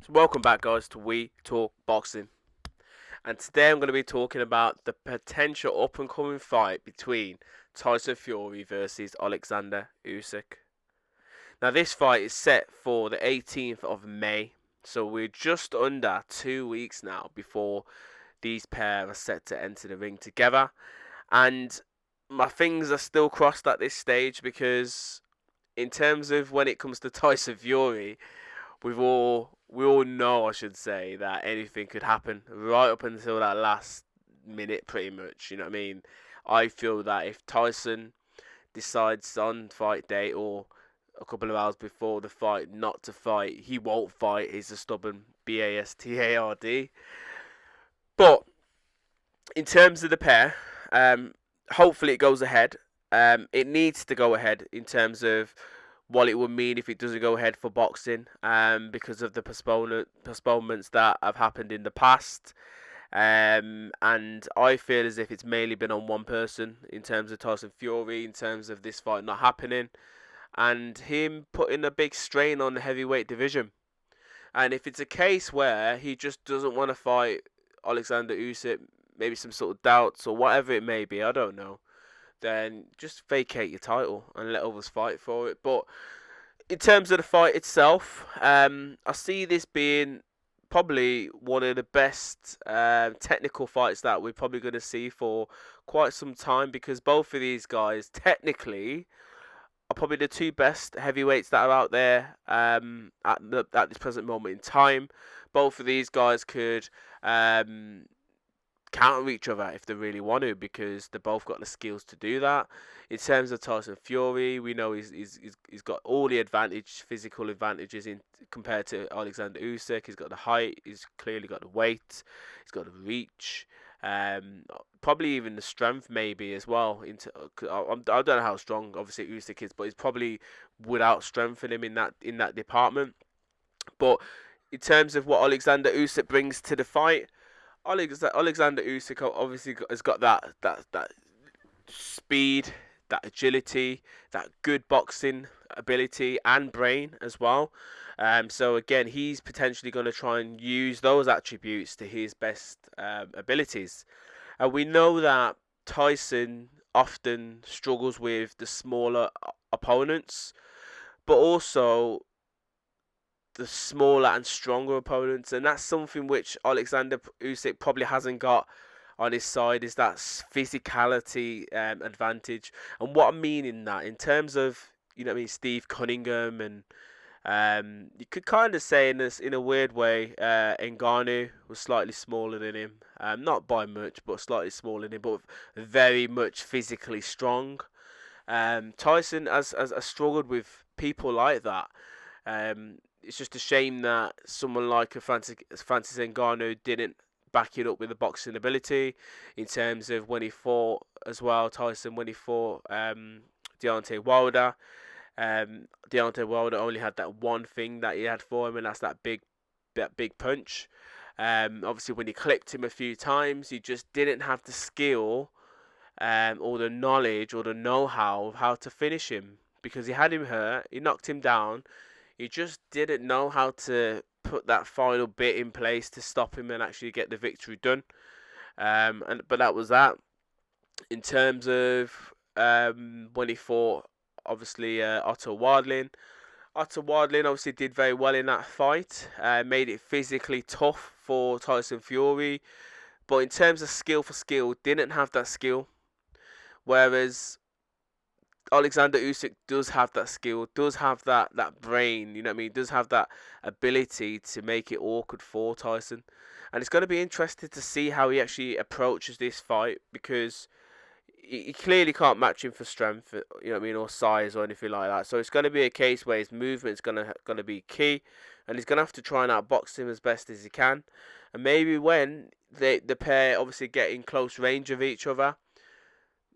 So welcome back, guys, to We Talk Boxing. And today I'm going to be talking about the potential up and coming fight between Tyson Fury versus Oleksandr Usyk. Now, this fight is set for the 18th of May, so we're just under 2 weeks now before these pair are set to enter the ring together. And my fingers are still crossed at this stage because, in terms of when it comes to Tyson Fury, we all know, I should say, that anything could happen right up until that last minute, pretty much. You know what I mean? I feel that if Tyson decides on fight day or a couple of hours before the fight not to fight, he won't fight. He's a stubborn bastard. But in terms of the pair, hopefully it goes ahead. It needs to go ahead in terms of what it would mean if it doesn't go ahead for boxing, because of the postponements that have happened in the past. And I feel as if it's mainly been on one person in terms of Tyson Fury, in terms of this fight not happening, and him putting a big strain on the heavyweight division. And if it's a case where he just doesn't want to fight Oleksandr Usyk, maybe some sort of doubts or whatever it may be, I don't know, then just vacate your title and let others fight for it. But in terms of the fight itself, I see this being probably one of the best technical fights that we're probably going to see for quite some time, because both of these guys technically are probably the two best heavyweights that are out there at this present moment in time. Both of these guys could counter each other if they really want to, because they both got the skills to do that. In terms of Tyson Fury, we know he's got all the physical advantages in compared to Oleksandr Usyk. He's got the height, he's clearly got the weight, he's got the reach, probably even the strength maybe as well. I don't know how strong obviously Usyk is, but he's probably without strengthen him in that department. But in terms of what Oleksandr Usyk brings to the fight, Oleksandr Usyk obviously has got that speed, that agility, that good boxing ability and brain as well. So again, he's potentially going to try and use those attributes to his best abilities. And we know that Tyson often struggles with the smaller opponents, but also the smaller and stronger opponents, and that's something which Oleksandr Usyk probably hasn't got on his side, is that physicality advantage. And what I mean in that, in terms of, you know what I mean, Steve Cunningham, and you could kind of say in a weird way, Ngannou was slightly smaller than him, not by much, but slightly smaller than him, but very much physically strong. Tyson has struggled with people like that. It's just a shame that someone like a Francis Ngannou didn't back it up with the boxing ability, in terms of when he fought as well. Tyson, when he fought Deontay Wilder, Deontay Wilder only had that one thing that he had for him, and that's that big punch. Obviously, when he clipped him a few times, he just didn't have the skill, or the knowledge or the know-how of how to finish him, because he had him hurt, he knocked him down. He just didn't know how to put that final bit in place to stop him and actually get the victory done. But that was that. In terms of when he fought, obviously, Otto Wardlin. Otto Wardlin obviously did very well in that fight. Made it physically tough for Tyson Fury. But in terms of skill for skill, didn't have that skill. Whereas Oleksandr Usyk does have that skill, does have that brain, you know what I mean, does have that ability to make it awkward for Tyson. And it's going to be interesting to see how he actually approaches this fight, because he clearly can't match him for strength, you know what I mean, or size or anything like that. So it's going to be a case where his movement's going to be key, and he's going to have to try and outbox him as best as he can. And maybe when the pair obviously get in close range of each other,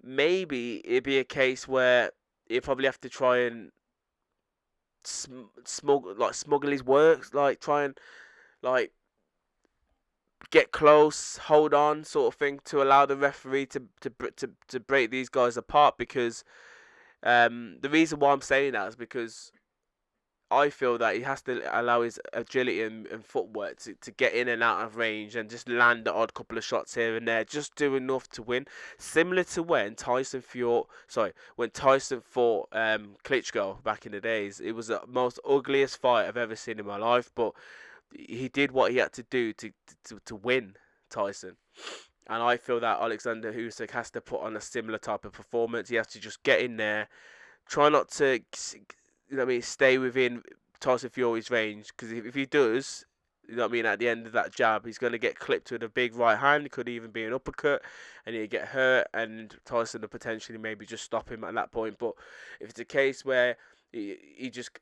maybe it'd be a case where you probably have to try and smuggle his works, like try and like get close, hold on, sort of thing, to allow the referee to break these guys apart. Because the reason why I'm saying that is because I feel that he has to allow his agility and footwork to get in and out of range and just land the odd couple of shots here and there, just do enough to win. Similar to when Tyson fought Klitschko back in the days. It was the most ugliest fight I've ever seen in my life, but he did what he had to do to win Tyson. And I feel that Oleksandr Usyk has to put on a similar type of performance. He has to just get in there, try not to, stay within Tyson Fury's range. Because if he does, at the end of that jab, he's going to get clipped with a big right hand. It could even be an uppercut, and he'll get hurt, and Tyson will potentially maybe just stop him at that point. But if it's a case where he just,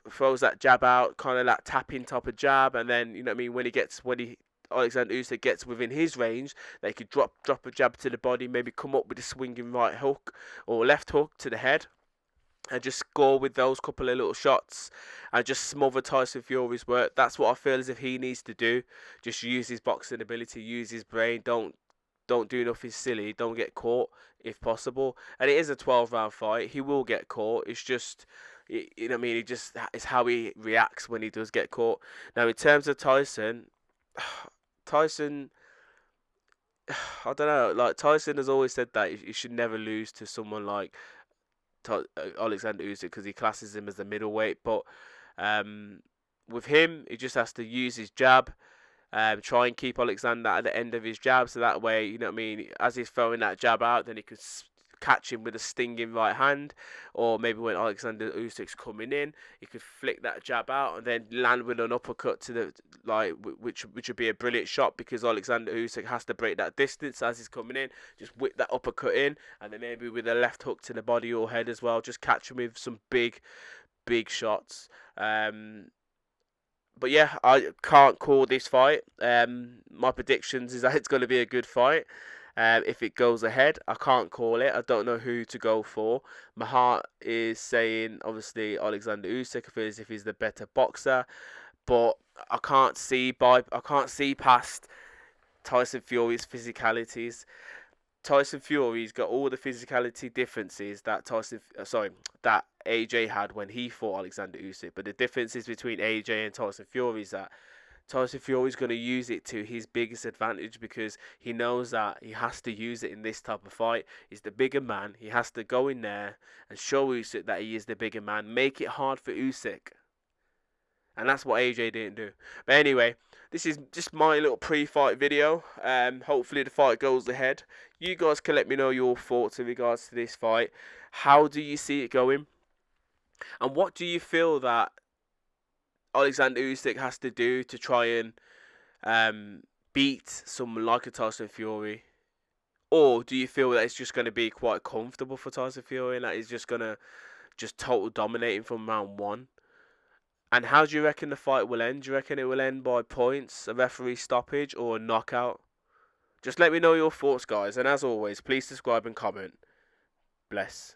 throws that jab out, kind of that tapping type of jab, and then, when Oleksandr Usyk gets within his range, they could drop a jab to the body, maybe come up with a swinging right hook or left hook to the head, and just score with those couple of little shots and just smother Tyson Fury's work. That's what I feel as if he needs to do. Just use his boxing ability, use his brain. Don't do nothing silly. Don't get caught if possible. And it is a 12-round fight. He will get caught. It's just, it's how he reacts when he does get caught. Now, in terms of Tyson, I don't know. Like, Tyson has always said that you should never lose to someone like Oleksandr Usyk because he classes him as a middleweight. But with him, he just has to use his jab. Try and keep Oleksandr at the end of his jab, so that way, as he's throwing that jab out, then he could catch him with a stinging right hand, or maybe when Oleksandr Usyk's coming in, he could flick that jab out and then land with an uppercut to the which would be a brilliant shot because Oleksandr Usyk has to break that distance as he's coming in, just whip that uppercut in, and then maybe with a left hook to the body or head as well, just catch him with some big shots. But yeah, I can't call this fight. My predictions is that it's going to be a good fight. If it goes ahead, I can't call it. I don't know who to go for. My heart is saying, obviously, Oleksandr Usyk. I feel as if he's the better boxer, but I can't see past Tyson Fury's physicalities. Tyson Fury's got all the physicality differences that that AJ had when he fought Oleksandr Usyk. But the differences between AJ and Tyson Fury is that Tyson Fury's going to use it to his biggest advantage because he knows that he has to use it in this type of fight. He's the bigger man. He has to go in there and show Usyk that he is the bigger man. Make it hard for Usyk. And that's what AJ didn't do. But anyway, this is just my little pre-fight video. Hopefully the fight goes ahead. You guys can let me know your thoughts in regards to this fight. How do you see it going? And what do you feel that Oleksandr Usyk has to do to try and beat someone like a Tyson Fury? Or do you feel that it's just going to be quite comfortable for Tyson Fury and that he's just going to total dominate him from round one? And how do you reckon the fight will end? Do you reckon it will end by points, a referee stoppage, or a knockout? Just let me know your thoughts, guys. And as always, please subscribe and comment. Bless.